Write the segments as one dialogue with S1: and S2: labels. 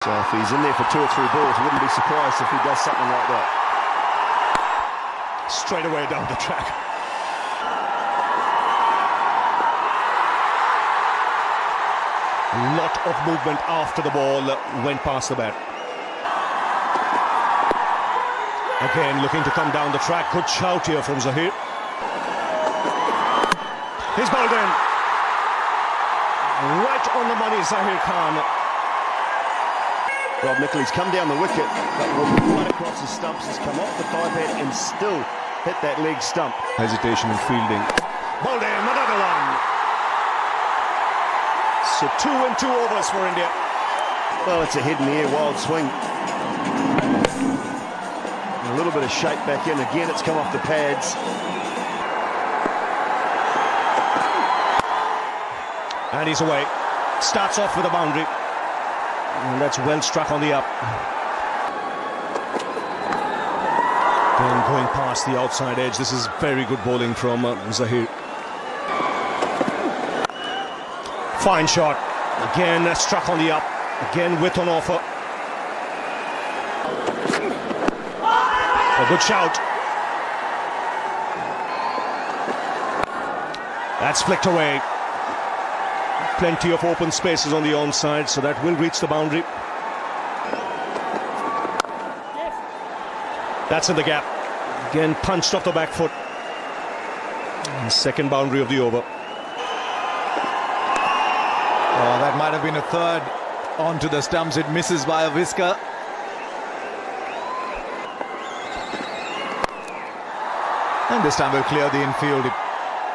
S1: So if he's in there for 2 or 3 balls, I wouldn't be surprised if he does something like that. Straight away down the track. A lot of movement after the ball went past the bat. Again, looking to come down the track. Good shout here from Zaheer. He's bowled in. Right on the money, Zaheer Khan. Rob Nicholls come down the wicket, but right across the stumps, has come off the thigh pad and still hit that leg stump. Hesitation in fielding. Bowled in, another one. So 2 and 2 overs for India. Well, it's a head in the air, wild swing. A little bit of shape back in. Again, it's come off the pads. And he's away. Starts off with a boundary. And that's well struck on the up. Then going past the outside edge. This is very good bowling from Zaheer. Fine shot. Again, struck on the up. Again, width on offer. A good shout. That's flicked away. Plenty of open spaces on the onside, so that will reach the boundary. That's in the gap. Again, punched off the back foot. And second boundary of the over.
S2: Oh, that might have been a third onto the stumps. It misses by a whisker. And this time we'll clear the infield.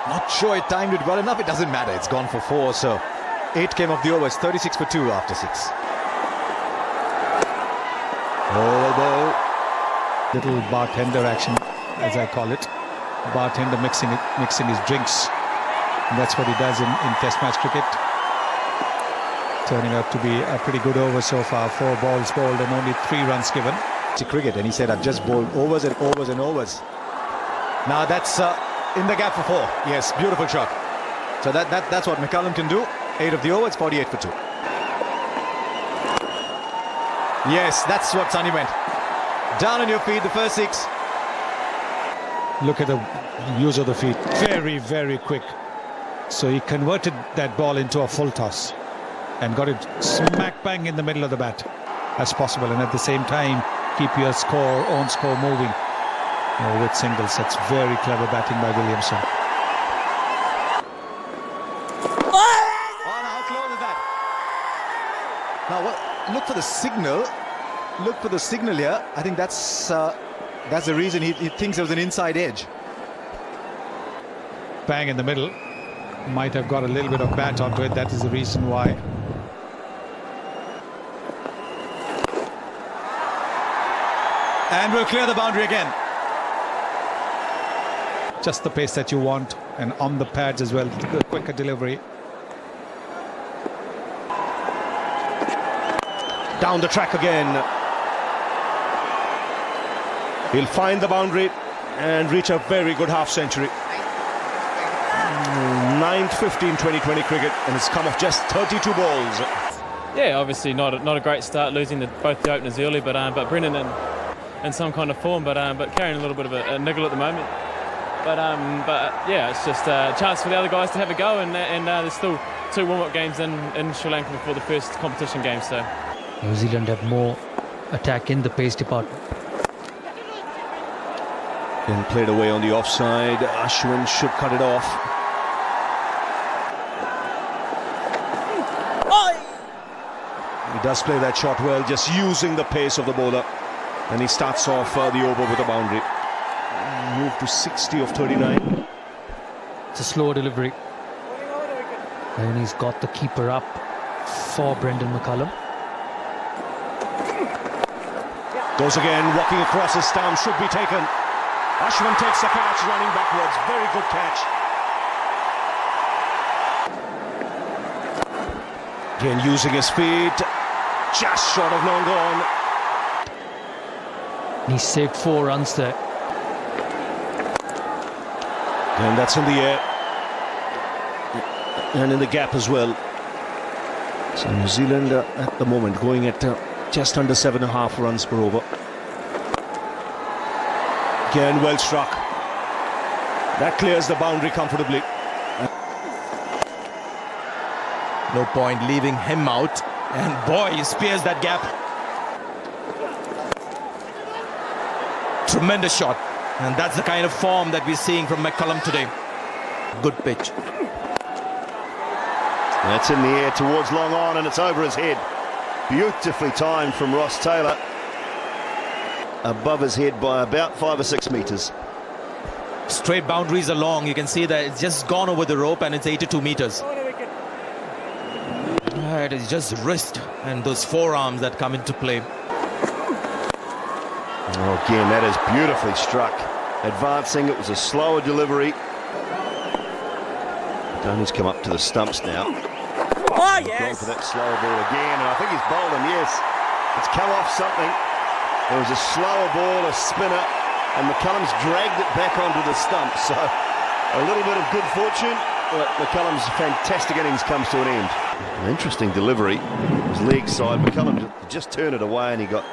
S2: Not sure it timed it well enough. It doesn't matter. It's gone for 4, so 8 came off the overs. 36 for 2 after 6.
S3: Oh, ball. Little bartender action, as I call it. Bartender mixing his drinks. And that's what he does in Test match cricket. Turning out to be a pretty good over so far. 4 balls bowled and only 3 runs given.
S2: To cricket, and he said, I've just bowled overs and overs and overs. Now that's in the gap for 4. Yes, beautiful shot. So that's what McCullum can do. 8 of the overs, 48 for 2. Yes, that's what Sunny went. Down on your feet, the first 6.
S3: Look at the use of the feet. Very, very quick. So he converted that ball into a full toss and got it smack bang in the middle of the bat as possible, and at the same time keep your own score moving with singles. That's very clever batting by Williamson.
S2: How close is that? Now look for the signal. Look for the signal here. I think that's the reason he thinks there was an inside edge.
S3: Bang in the middle. Might have got a little bit of bat onto it. That is the reason why.
S2: And we'll clear the boundary again.
S3: Just the pace that you want, and on the pads as well. Quicker delivery.
S1: Down the track again. He'll find the boundary and reach a very good half-century. 9-15 2020 cricket, and it's come off just 32 balls.
S4: Yeah, obviously not a great start, losing both the openers early, but Brennan in some kind of form, but carrying a little bit of a niggle at the moment. But yeah, it's just a chance for the other guys to have a go, and there's still 2 warm-up games in Sri Lanka before the first competition game. So
S5: New Zealand have more attack in the pace department.
S1: Then played away on the offside. Ashwin should cut it off. He does play that shot well, just using the pace of the bowler. And he starts off the over with a boundary. Move to 60 of 39.
S5: It's a slow delivery. And he's got the keeper up for Brendan McCullum.
S1: Goes again, walking across his stump, should be taken. Ashwin takes the catch, running backwards. Very good catch. Again, using his feet. Just short of long gone.
S5: He saved 4 runs there.
S1: And that's in the air. And in the gap as well. So New Zealand at the moment going at just under 7.5 runs per over. Again, well struck. That clears the boundary comfortably.
S6: No point leaving him out. And boy, he spears that gap. Tremendous shot. And that's the kind of form that we're seeing from McCullum today. Good pitch.
S7: That's in the air towards long on, and it's over his head. Beautifully timed from Ross Taylor. Above his head by about 5 or 6 metres.
S6: Straight boundaries along. You can see that it's just gone over the rope, and it's 82 metres. It is just wrist and those forearms that come into play.
S7: Oh, again, that is beautifully struck. Advancing, it was a slower delivery. Dhoni's come up to the stumps now.
S8: Oh, yes!
S7: Gone for that slower ball again, and I think he's bowled him, yes. It's come off something. There was a slower ball, a spinner, and McCullum's dragged it back onto the stumps. So, a little bit of good fortune, but McCullum's fantastic innings comes to an end. An interesting delivery. His leg side, McCullum just turned it away, and he got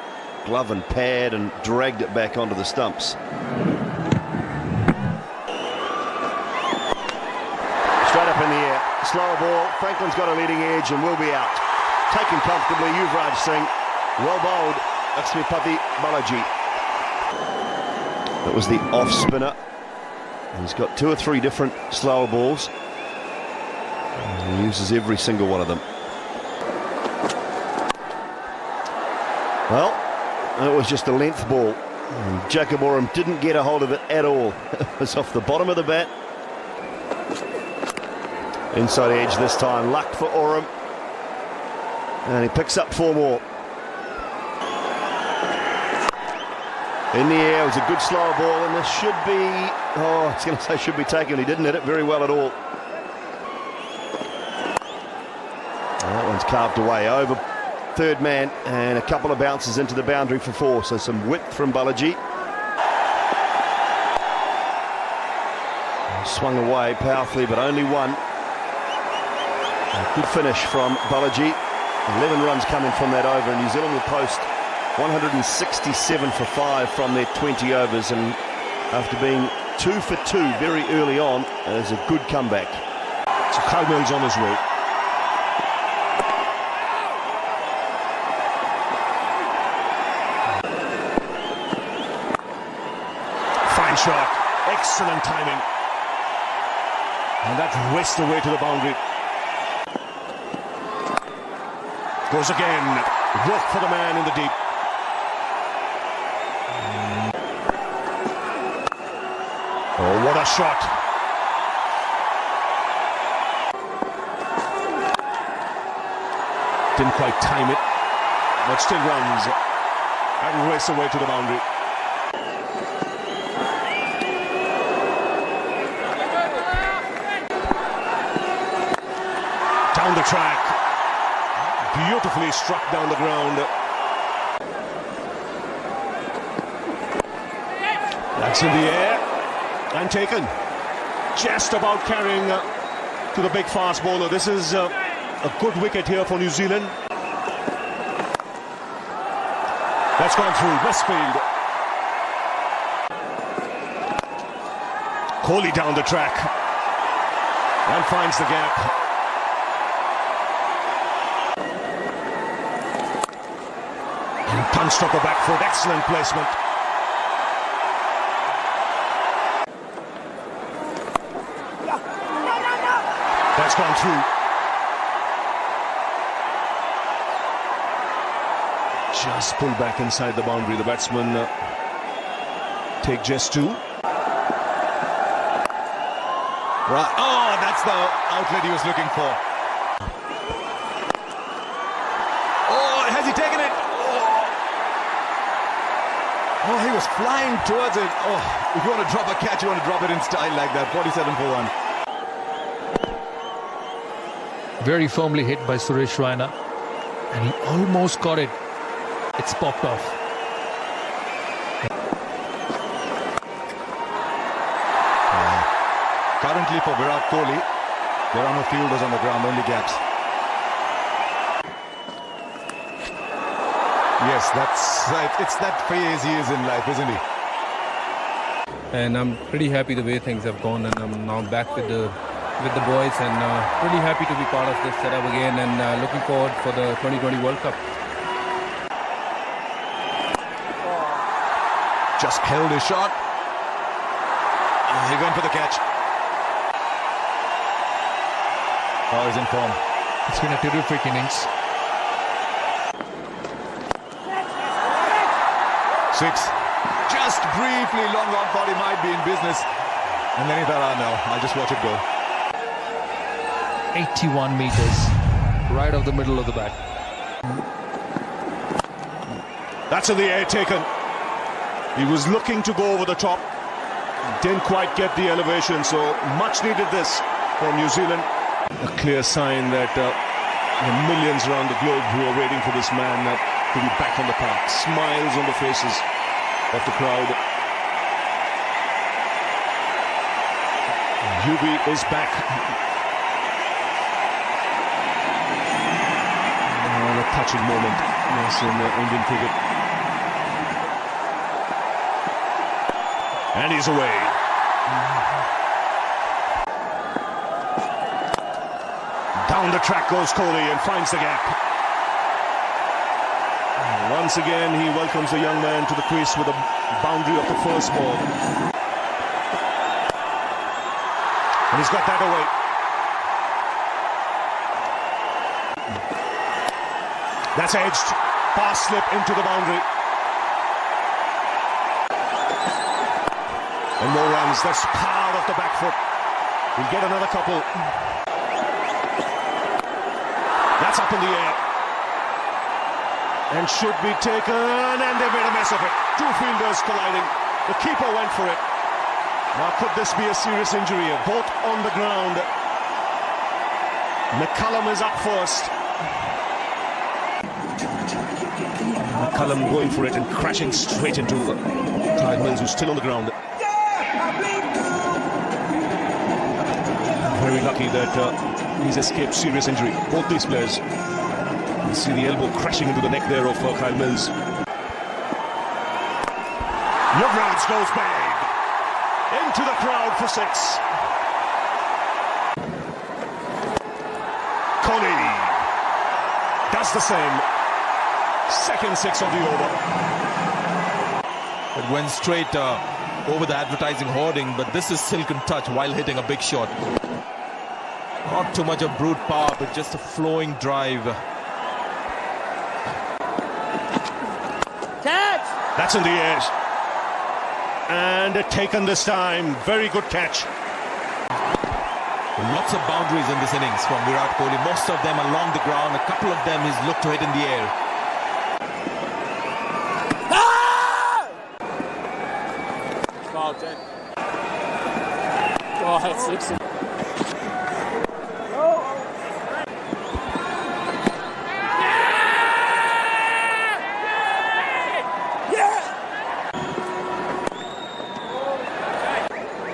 S7: glove and pad and dragged it back onto the stumps. Straight up in the air, slower ball. Franklin's got a leading edge and will be out. Taken comfortably, Yuvraj Singh. Well bowled, Lakshmipati Balaji. That was the off spinner. He's got 2 or 3 different slower balls. And he uses every single one of them. Well, it was just a length ball. Jacob Oram didn't get a hold of it at all. It was off the bottom of the bat. Inside edge this time, luck for Oram. And he picks up 4 more. In the air, it was a good slower ball, and this should be, oh, I was going to say should be taken. He didn't hit it very well at all. And that one's carved away over third man, and a couple of bounces into the boundary for 4. So some width from Balaji. Swung away powerfully, but only 1. A good finish from Balaji. 11 runs coming from that over, and New Zealand will post 167 for 5 from their 20 overs, and after being 2 for 2 very early on, it's a good comeback.
S1: So Caldwell's on his way. Fine shot, excellent timing, and that whisked away to the boundary. Goes again, work for the man in the deep. Oh, what a shot. Didn't quite time it, but still runs and race away to the boundary. Down the track. Beautifully struck down the ground. That's in the air and taken. Just about carrying to the big fast bowler. This is a good wicket here for New Zealand. That's gone through Westfield. Kohli down the track and finds the gap. Punched up the back foot, excellent placement. That's gone through. Just pulled back inside the boundary. The batsman take just 2.
S2: Right. Oh, that's the outlet he was looking for. Oh, has he taken it? Oh, he was flying towards it. Oh, if you want to drop a catch, you want to drop it in style like that. 47 for 1.
S5: Very firmly hit by Suresh Raina, and he almost got it. It's popped off.
S2: Currently for Virat Kohli, there are no fielders on the ground, only gaps. Yes, that's right. It's that phase he is in life, isn't he?
S8: And I'm pretty happy the way things have gone, and I'm now back with the boys, and really happy to be part of this setup again, and looking forward for the 2020 World Cup.
S2: Just held his shot. He went for the catch. Oh, he's in form.
S5: It's been a terrific innings.
S2: 6. Just briefly, long on, thought he might be in business. And then he thought, oh no, I'll just watch it go.
S5: 81 meters, right off the middle of the bat.
S1: That's in the air taken. He was looking to go over the top. Didn't quite get the elevation, so much needed this for New Zealand. A clear sign that the millions around the globe who are waiting for this man to be back on the park. Smiles on the faces of the crowd. Yubi is back. A touching moment, yes, in Indian cricket. And he's away. Down the track goes Kohli and finds the gap. Once again, he welcomes the young man to the crease with a boundary of the first ball. And he's got that away. That's edged. Pass slip into the boundary. And more runs. That's power of the back foot. We'll get another couple. That's up in the air. And should be taken. And they made a mess of it. Two fielders colliding. The keeper went for it. Now could this be a serious injury? Both on the ground. McCullum is up first. McCullum going for it and crashing straight into Clive Mills, who's still on the ground. Very lucky that he's escaped serious injury. Both these players. You see the elbow crashing into the neck there of Kyle Mills. Yuvraj goes bang. Into the crowd for 6. Kohli does the same. Second 6 of the over.
S6: It went straight over the advertising hoarding, but this is silken touch while hitting a big shot. Not too much of brute power, but just a flowing drive.
S1: Catch! That's in the air. And taken this time. Very good catch.
S6: Lots of boundaries in this innings from Virat Kohli. Most of them along the ground. A couple of them he's looked to hit in the air.
S4: Oh, dead. Oh, that's 6.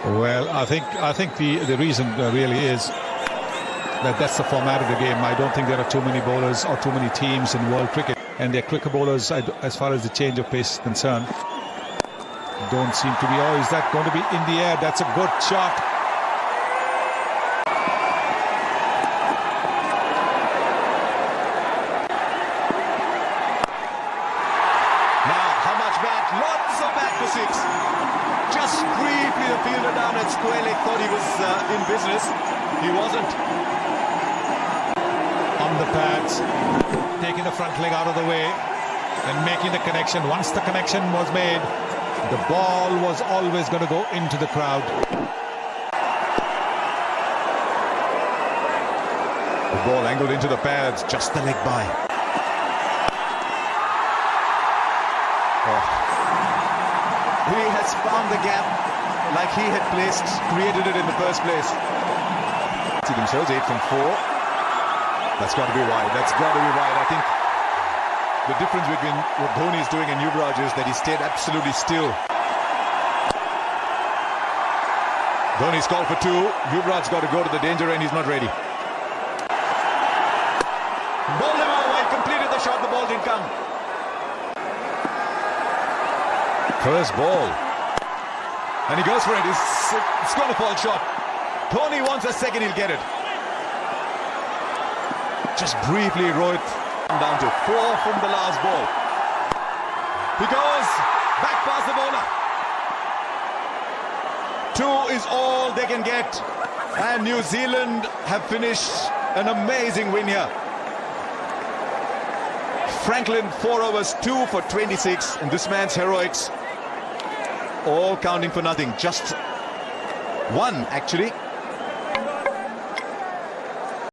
S3: Well, I think the reason really is that that's the format of the game. I don't think there are too many bowlers or too many teams in world cricket, and they're quicker bowlers as far as the change of pace is concerned. Don't seem to be. Oh, is that going to be in the air? That's a good shot.
S2: Now, how much back? Lots of back for 6. Just briefly, the fielder down at square leg thought he was in business. He wasn't.
S3: On the pads, taking the front leg out of the way and making the connection. Once the connection was made, the ball was always going to go into the crowd.
S2: The ball angled into the pads, just the leg by. Oh. He has found the gap like he had created it in the first place. See themselves 8 from 4. That's got to be wide. That's got to be wide. I think the difference between what Dhoni is doing and Yuvraj is that he stayed absolutely still. Dhoni's called for 2. Yuvraj's got to go to the danger and he's not ready. Bowled him out wide, completed the shot, the ball didn't come. First ball. And he goes for it. It's going to fall short. Tony wants a second, he'll get it. Just briefly, Rohit down to 4 from the last ball. He goes back past the bowler. 2 is all they can get. And New Zealand have finished an amazing win here. Franklin, 4 overs, 2 for 26. And this man's heroics all counting for nothing. Just 1, actually.